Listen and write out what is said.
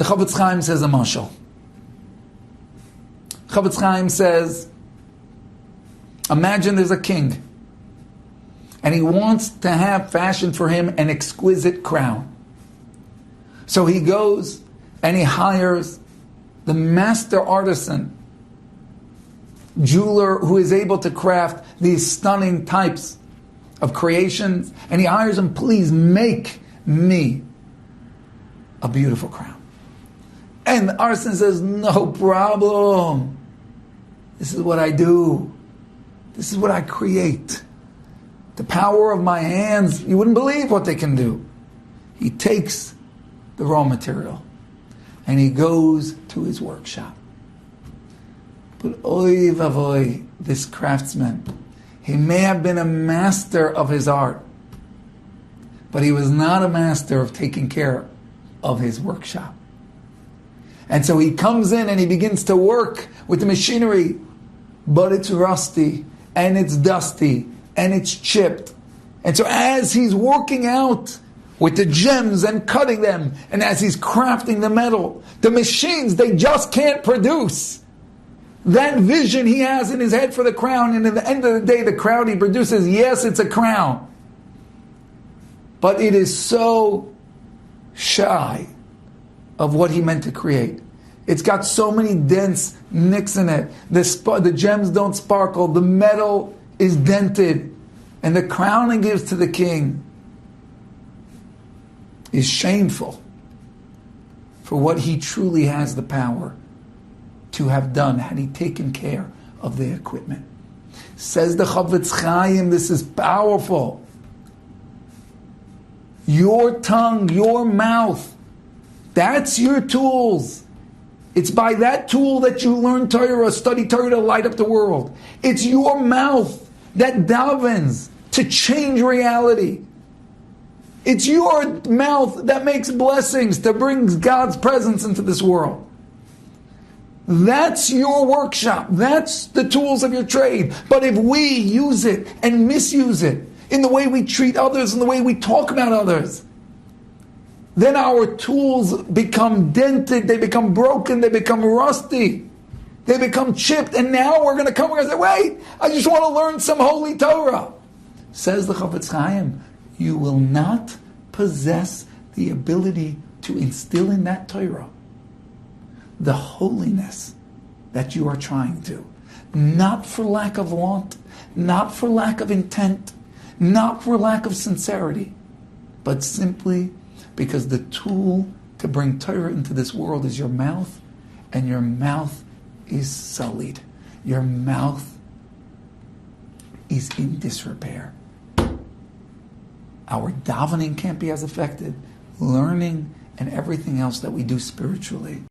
The Chofetz Chaim says a mashal. Chofetz Chaim says, imagine there's a king, and he wants to have fashioned for him an exquisite crown. So he goes and he hires the master artisan, jeweler who is able to craft these stunning types of creations, and he hires him, please make me a beautiful crown. And the artisan says, no problem. This is what I do. This is what I create. The power of my hands, you wouldn't believe what they can do. He takes the raw material and he goes to his workshop. But oy vavoy, this craftsman, he may have been a master of his art, but he was not a master of taking care of his workshop. And so he comes in and he begins to work with the machinery, but it's rusty and it's dusty and it's chipped. And so as he's working out with the gems and cutting them, and as he's crafting the metal, the machines, they just can't produce that vision he has in his head for the crown. And at the end of the day, the crown he produces, yes, it's a crown, but it is so shy of what he meant to create. It's got so many dents, nicks in it. The gems don't sparkle. The metal is dented. And the crown he gives to the king is shameful for what he truly has the power to have done had he taken care of the equipment. Says the Chofetz Chaim, this is powerful. Your tongue, your mouth, that's your tools. It's by that tool that you learn Torah, study Torah to light up the world. It's your mouth that davens to change reality. It's your mouth that makes blessings to bring God's presence into this world. That's your workshop. That's the tools of your trade. But if we use it and misuse it in the way we treat others and the way we talk about others, then our tools become dented, they become broken, they become rusty, they become chipped, and now we're going to come and say, wait, I just want to learn some holy Torah. Says the Chofetz Chaim, you will not possess the ability to instill in that Torah the holiness that you are trying to. Not for lack of want, not for lack of intent, not for lack of sincerity, but simply because the tool to bring Torah into this world is your mouth, and your mouth is sullied. Your mouth is in disrepair. Our davening can't be as effective, learning and everything else that we do spiritually